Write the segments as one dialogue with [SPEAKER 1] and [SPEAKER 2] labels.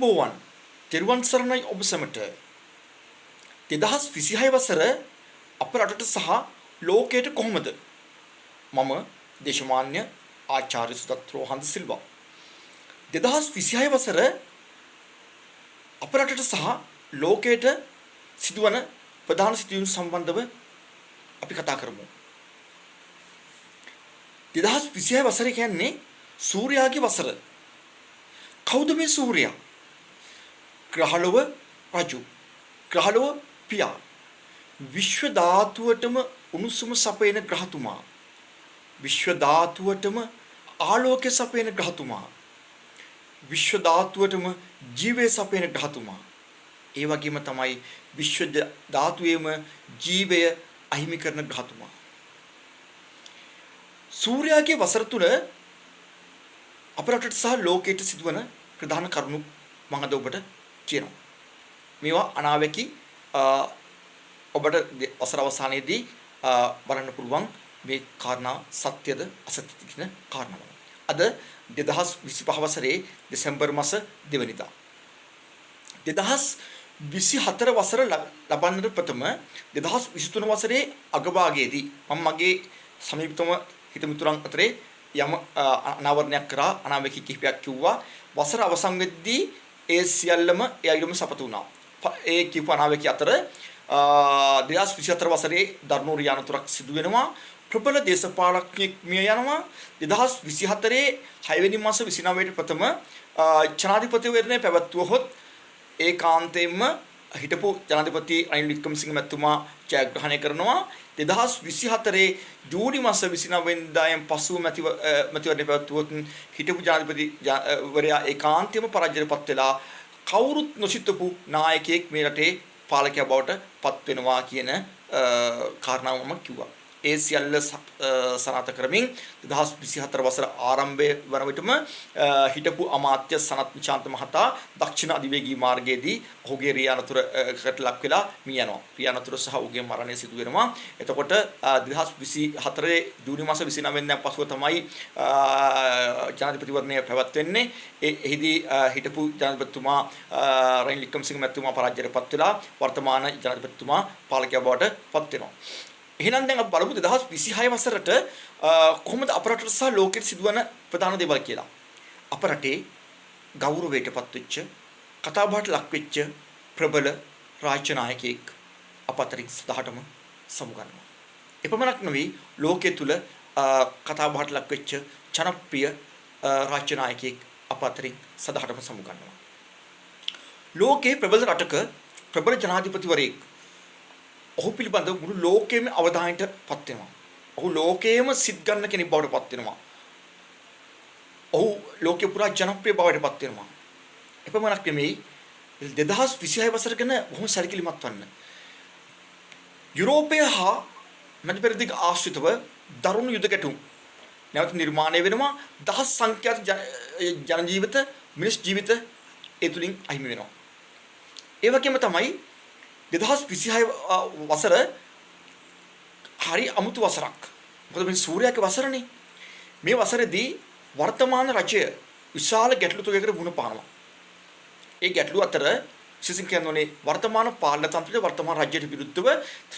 [SPEAKER 1] අයිබෝවන් තෙරුවන් සරණයි ඔබ සැමට 2026 වසර අප රටට සහ ලෝකයට කොහොමද මම දේශමාන්‍ය ආචාර්ය සුදත් රෝහන්ද සිල්වා 2026 වසර අප රටට සහ ලෝකයට සිදුවන ප්‍රධාන සිදුවීම් සම්බන්ධව අපි කතා කරමු 2026 වසර කියන්නේ සූර්යාගේ වසර කවුද මේ සූර්යා ග්‍රහලොව රජු ග්‍රහලොව පියා විශ්ව ධාතුවටම උණුසුම සපයන ග්‍රහතුමා විශ්ව ධාතුවටම ආලෝකය සපයන ග්‍රහතුමා විශ්ව ධාතුවටම ජීවය සපයන ග්‍රහතුමා ඒ වගේම තමයි විශ්ව ධාතුවේම ජීවය අහිමි කරන ග්‍රහතුමා සූර්යාගේ වසර තුල අප රටට සහ ලෝකයට සිදුවන ප්‍රධාන කරුණු මම අද ඔබට කියනවා. මේවා අනාවැකි ඔබට වසර අවසානයේදී බලන්න පුළුවන් මේ කාරණා සත්‍යද අසත්‍යද කියන කාරණාව. අද 2025 වසරේ දෙසැම්බර් මාස 2 වෙනිදා. 2024 වසර ලබන්නට ප්‍රථම 2023 වසරේ අගභාගයේදී මම මගේ සමීපතම හිතමිතුරන් අතරේ යම් අනාවරණයක් කරා අනාවැකි කිහිපයක් කිව්වා වසර අවසන් වෙද්දී ඒ සියල්ලම ඒ අයිඩම සපතු වුණා. ඒ කිව්ව අනාවැකි අතර 2024 වසරේ දරුණු රියානතුරක් සිදු වෙනවා. ප්‍රබල දේශපාලකයෙක් මිය යනවා. 2024 6 වෙනි මාස 29 ප්‍රථම ජනාධිපතිවරණය පැවැත්වුවහොත් ඒකාන්තයෙන්ම හිටපු ජනාධිපති රනිල් වික්‍රමසිංහ මැතිතුමා ජයග්‍රහණය කරනවා. 2024 ජූනි මාස 29 වෙනිදායෙන් පසුව මැතිවරණය පැවැත්වුවොත් හිටපු ජනාධිපති වරයා ඒකාන්තයෙන්ම පරාජයටපත් වෙලා කවුරුත් නොසිතපු නායකයෙක් මේ රටේ පාලකයා බවට පත් වෙනවා කියන කාරණාව මම කිව්වා. ඒ සියල්ල සනාථ කරමින් 2024 වසර ආරම්භයේ වන විටම හිටපු අමාත්‍ය සනත් නිශාන්ත මහතා දක්ෂිණ අධිවේගී මාර්ගයේදී ඔහුගේ රියානතුරකට ලක් වෙලා මිය යනවා. රියානතුර සහ ඔහුගේ මරණය සිදු වෙනවා. එතකොට 2024 ජූනි මාස 29 වෙනිදා පසුව තමයි ජනාධිපතිවරණය පැවැත්වෙන්නේ. එහිදී හිටපු ජනාධිපතිතුමා රනිල් වික්‍රමසිංහ මැතිතුමා පරාජයටපත් වෙලා වර්තමාන ජනාධිපතිතුමා පාලකයා බවට පත් වෙනවා. එහෙනම් දැන් අපි බලමු 2026 වසරට කොහොමද අප රටට සහ ලෝකෙට සිදුවන ප්‍රධාන දේවල් කියලා. අප රටේ ගෞරවයටපත් වෙච්ච කතාබහට ලක් වෙච්ච ප්‍රබල රාජ්‍ය නායකයෙක් අප අතරින් සදාටම සමුගන්නවා. එපමණක් නෙවෙයි ලෝකයේ තුල කතාබහට ලක් වෙච්ච ජනප්‍රිය රාජ්‍ය නායකයෙක් අප අතරින් සදාටම සමුගන්නවා. ලෝකයේ ප්‍රබල රටක ප්‍රබල ජනාධිපතිවරයෙක් ඔහු පිළිබඳව මුළු ලෝකයේම අවධානයට පත් වෙනවා. ඔහු ලෝකයේම සිත් ගන්න කෙනෙක් බවට පත් වෙනවා. ඔහු ලෝකේ පුරා ජනප්‍රිය බවට පත් වෙනවා. එපමණක් නෙමෙයි 2026 වසර ගැන බොහොම සැලකිලිමත් වන්න. යුරෝපය හා මැද පෙරදිග ආශ්‍රිතව දරුණු යුද ගැටුම් නැවත නිර්මාණය වෙනවා. දහස් සංඛ්‍යාත ජන ජීවිත මිනිස් ජීවිත ඒ තුලින් අහිමි වෙනවා. ඒ වගේම තමයි 2026 වසර හරි අමුතු වසරක්. මොකද මේ සූර්යාගේ වසරනේ. මේ වසරේදී වර්තමාන රජය විශාල ගැටලු තුනකට මුහුණ පානවා. ඒ ගැටලු අතර විශේෂයෙන් කියන්නේ වර්තමාන පාලන තන්ත්‍රයේ වර්තමාන රජයට විරුද්ධව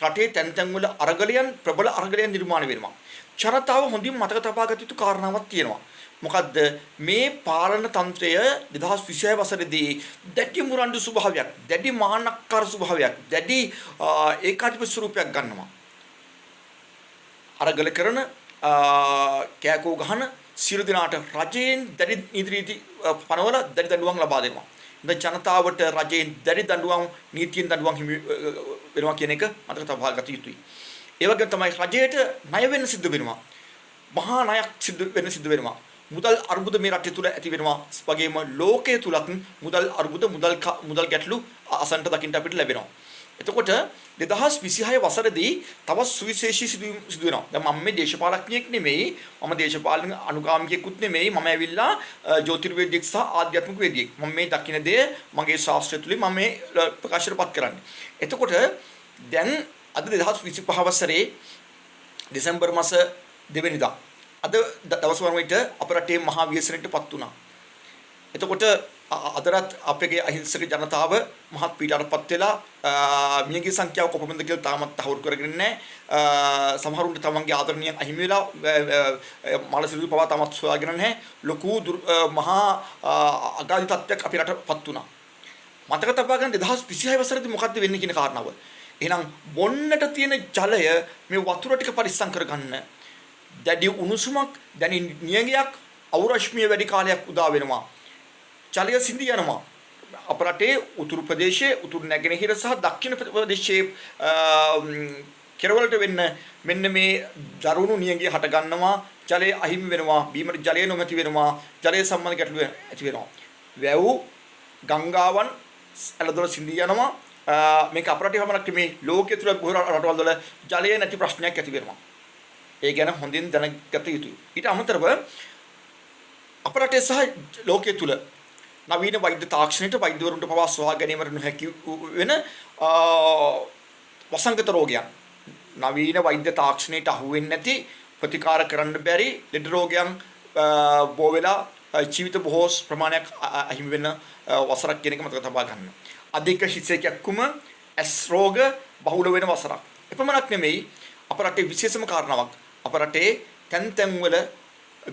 [SPEAKER 1] රටේ තැන් තැන් වල අරගලයන් ප්‍රබල අරගලයන් නිර්මාණය වෙනවා. ජනතාව හොඳින් මතක තබා ගත යුතු කාරණාවක් තියෙනවා. මොකද්ද මේ පාලන තන්ත්‍රය 2026 වසරේදී දැඩි මුරණ්ඩු ස්වභාවයක්, දැඩි මාන්නක්කාර ස්වභාවයක්, දැඩි ඒකාධිපති ස්වරූපයක් ගන්නවා. අරගල කරන කෑකෝ ගහන සියලු දෙනාට රජයෙන් දැඩි නීති රීති පනවල දැඩි දඬුවම් ලබා දෙනවා. ඉතින් ජනතාවට රජයෙන් දැඩි දඬුවම් නීතියෙන් දඬුවම් හිමි වෙනවා කියන එක මතක තබා ගත යුතුයි. ඒ වගේම තමයි රජයට ණය වෙන්න සිද්ධ වෙනවා. මහා ණයක් සිද්ධ වෙනවා. මුදල් අර්බුද මේ රටේ තුල ඇති වෙනවා. වගේම ලෝකයේ තුලත් මුදල් අර්බුද මුදල් ගැටලු අසන්ට දකින්න අපිට ලැබෙනවා. එතකොට 2026 වසරේදී තවත් සුවිශේෂී සිදු වෙනවා. දැන් මම මේ දේශපාලඥයෙක් නෙමෙයි, මම දේශපාලන අනුගාමිකයෙකුත් නෙමෙයි. මම ඇවිල්ලා ජ්‍යොතිර්වේදියෙක් සහ ආධ්‍යාත්මික වේදියෙක්. මම මේ දකින්න දේ මගේ ශාස්ත්‍රය තුලින් මම මේ ප්‍රකාශයටපත් කරන්නේ. එතකොට දැන් අද 2025 වසරේ දෙසැම්බර් මාස 2 වෙනිදා අද දවස් වරුවට අප රටේ මහා ව්‍යසනයටපත් වුණා. එතකොට අදරත් අපගේ අහිංසක ජනතාව මහත් පීඩාවටපත් වෙලා මියගේ සංඛ්‍යාව කොපමණද කියලා තාමත් තහවුරු කරගෙන නැහැ. සමහරුන්ට තමන්ගේ ආදරණීයන් අහිමි වෙලා මානසික පවා තාමත් සොයාගෙන නැහැ. ලොකු මහා අගාධ තත්ත්වයක් අපේ රටපත් වුණා. මතක තබා ගන්න 2026 වසරේදී මොකද්ද වෙන්නේ කියන කාරණාව. එහෙනම් බොන්නට තියෙන ජලය මේ වතුර ටික පරිස්සම් කරගන්න. දැඩි උණුසුමක්, දැඩි නියඟයක්, අවුරශ්මිය වැඩි කාලයක් උදා වෙනවා. ජලය සිඳී යනවා. අප රටේ උතුරු ප්‍රදේශයේ, උතුරු නැගෙනහිර සහ දක්ෂිණ ප්‍රදේශයේ කෙරවලට වෙන්න මෙන්න මේ දරුණු නියඟය හට ගන්නවා. ජලය අහිමි වෙනවා. බීමට ජලය නොමැති වෙනවා. ජලය සම්බන්ධ ගැටලු ඇති වෙනවා. වැව්, ගංගාවන් ඇලදොල සිඳී යනවා. මේක අප රටේ පමණක් නෙමේ ලෝකයේ තුල බොහෝ රටවල් වල ජලය නැති ප්‍රශ්නයක් ඇති වෙනවා. ඒ ගැන හොඳින් දැනගත යුතුයි. ඊට අමතරව අප රටේ සහ ලෝකයේ තුල නවීන වෛද්‍ය තාක්ෂණයට වෛද්‍යවරුන්ට පවා සොයා ගැනීමට නොහැකි වෙන වසංගත රෝගයන්, නවීන වෛද්‍ය තාක්ෂණයට අහු වෙන්නේ නැති, ප්‍රතිකාර කරන්න බැරි ලෙඩ රෝගයන් බෝ වෙලා ජීවිත බොහෝ ප්‍රමාණයක් අහිමි වෙන වසරක් කියන එක මතක තබා ගන්න. අධික හිසේකක්කුම ඇස් රෝග බහුල වෙන වසරක්. එපමණක් නෙමෙයි අප රටේ විශේෂම කාරණාවක්. අප රටේ තැන් තැන් වල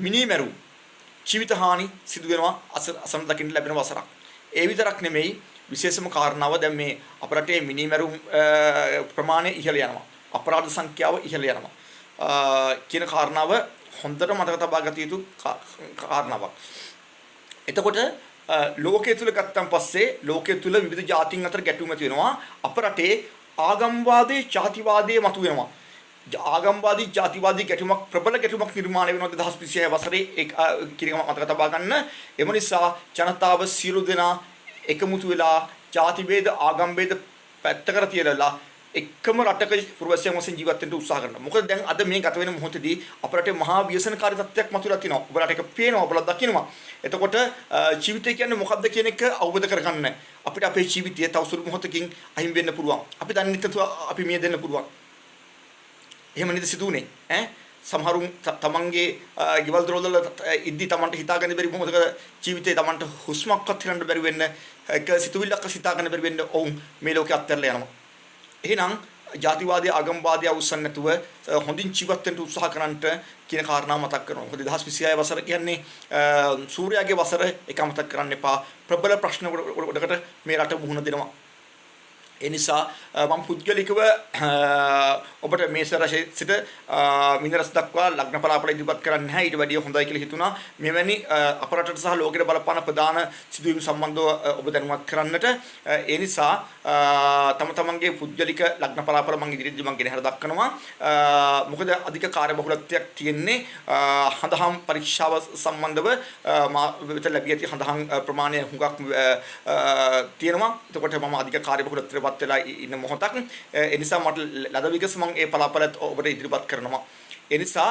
[SPEAKER 1] මිනිමැරුම් ජීවිත හානි සිදු වෙනවා අසන දකින්න ලැබෙන වසරක්. ඒ විතරක් නෙමෙයි විශේෂම කාරණාව දැන් මේ අප රටේ මිනිමැරුම් ප්‍රමාණය ඉහළ යනවා. අපරාධ සංඛ්‍යාව ඉහළ යනවා. කියන කාරණාව හොඳට මතක තබා ගත යුතු කාරණාවක්. එතකොට ලෝකයේ තුල ගත්තන් පස්සේ ලෝකයේ තුල විවිධ ජාතීන් අතර ගැටුම් ඇති වෙනවා. අප රටේ ආගම්වාදී, ජාතිවාදී මතුවෙනවා. ආගම්වාදී, ජාතිවාදී ගැටුමක්, ප්‍රබල ගැටුමක් නිර්මාණය වෙනවා 2026 වසරේ. ඒක කිරියම මතක තබා ගන්න. එම නිසා ජනතාව සියලු දෙනා එකමුතු වෙලා ජාති ભેද, ආගම් ભેද පැත්තකට තියලා එකම රටක පුරවැසියන් වශයෙන් ජීවත් වෙන්න උත්සාහ කරනවා. මොකද දැන් අද මේ ගත වෙන මොහොතේදී අප රටේ මහා ව්‍යසනකාරී තත්ත්වයක් මතුවලා තිනවා. ඔබලාට ඒක පේනවා, ඔබලා දකිනවා. එතකොට ජීවිතය කියන්නේ මොකක්ද කියන එක අවබෝධ කරගන්න. අපිට අපේ ජීවිතය තව සුළු මොහොතකින් අහිමි වෙන්න පුළුවන්. අපි දන්නේ නැතුව අපි මිය දෙන්න පුළුවන්. එහෙම නේද සිදුුනේ ඈ සමහරුන් තමන්ගේ ගෙවල් දොරවල් ඉද්දි තමන්ට හිතාගන්න බැරි මොහොතක ජීවිතේ තමන්ට හුස්මක්වත් හිතන්න බැරි වෙන්න එක සිතුවිල්ලක් හිතාගන්න බැරි වෙන්න ඔවුන් මේ ලෝකේ අත්හැරලා යනවා. එහෙනම් ජාතිවාදී ආගම්වාදී අවුස්සන් නැතුව හොඳින් ජීවත් වෙන්න උත්සාහ කරන්නට කියන කාරණාව මතක් කරනවා. මොකද 2026 වසර කියන්නේ සූර්යාගේ වසර එක මතක් කරන්න එපා. ප්‍රබල ප්‍රශ්න වලට මේ රට මුහුණ දෙනවා. ඒ නිසා මම පුද්ගලිකව ඔබට මේ සරසේ සිට මිනරස් දක්වා ලග්න පලාපල ඉදිරිපත් කරන්නේ නැහැ. ඊට වැඩිය හොඳයි කියලා හිතුණා. මෙවැනි අප රටට සහ ලෝකෙට බලපාන ප්‍රධාන සිදුවීම් සම්බන්ධව ඔබ දැනුවත් කරන්නට. ඒ නිසා තම තමන්ගේ පුද්ගලික ලග්න පලාපල මම ඉදිරියේදී මම ගෙනහැර දක්වනවා. මොකද අධික කාර්යබහුලත්වයක් තියෙන්නේ හඳහම් පරීක්ෂාව සම්බන්ධව මා වෙත ලැබී ඇති හඳහම් ප්‍රමාණය හුඟක් තියෙනවා. එතකොට මම අධික කාර්යබහුලත්වයට වෙලා ඉන්න මොහොතක්. ඒ නිසා මට ලද විගස මම ඒ පලාපලත් ඔබට ඉදිරිපත් කරනවා. ඒ නිසා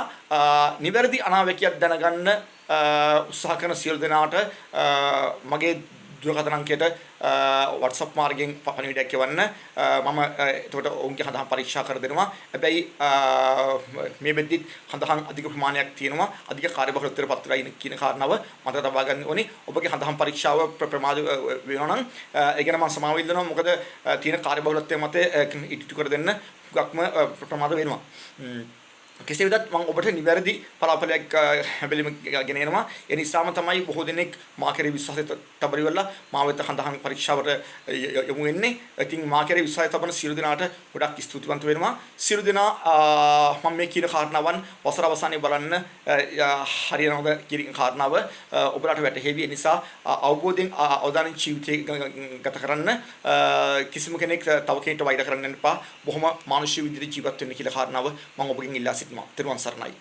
[SPEAKER 1] නිවැරදි අනාවැකියක් දැනගන්න උත්සාහ කරන සියලු දෙනාට මගේ දුරකථන අංකයට WhatsApp මාර්ගයෙන් පණිවිඩයක් එවන්න. මම එතකොට ඔවුන්ගේ හඳහන් පරීක්ෂා කර දෙනවා. හැබැයි මේ වෙද්දි හඳහන් අධික ප්‍රමාණයක් තියෙනවා. අධික කාර්යබහුලත්වයට පත් වෙලා ඉන්න කියන කාරණාව මතක තබා ගන්න ඕනේ. ඔබගේ හඳහන් පරීක්ෂාව ප්‍රමාද වෙනවා නම් ඒ ගැන මම සමාව ඉල්ලනවා. මොකද තියෙන කාර්යබහුලත්වය මත ඉටු කර දෙන්න හුඟක්ම ප්‍රමාද වෙනවා. කෙසේ වෙතත් මම ඔබට නිවැරදි පලාපලයක් හැබැලිම ගෙන එනවා. ඒ නිසාම තමයි බොහෝ දෙනෙක් මා කෙරේ විශ්වාසය තබරි වෙලා මා වෙත හඳහන් පරීක්ෂාවට යොමු වෙන්නේ. ඉතින් මා කෙරේ විශ්වාසය තබන සියලු දෙනාට ගොඩක් ස්තුතිවන්ත වෙනවා. සියලු දෙනා මම මේ කියන කාරණාවන් වසර අවසානයේ බලන්න හරියනවද කියන කාරණාව ඔබලාට වැටහෙවි. ඒ නිසා අවබෝධයෙන් අවදානම් ජීවිතය ගත කරන්න. කිසිම කෙනෙක් තව කෙනෙක්ට වෛර කරන්න එපා. බොහොම මානුෂික විදිහට ජීවත් වෙන්න කියලා කාරණාව මම ඔබගෙන් ඉල්ලා සිටිනවා. තෙරුවන් සරණයි.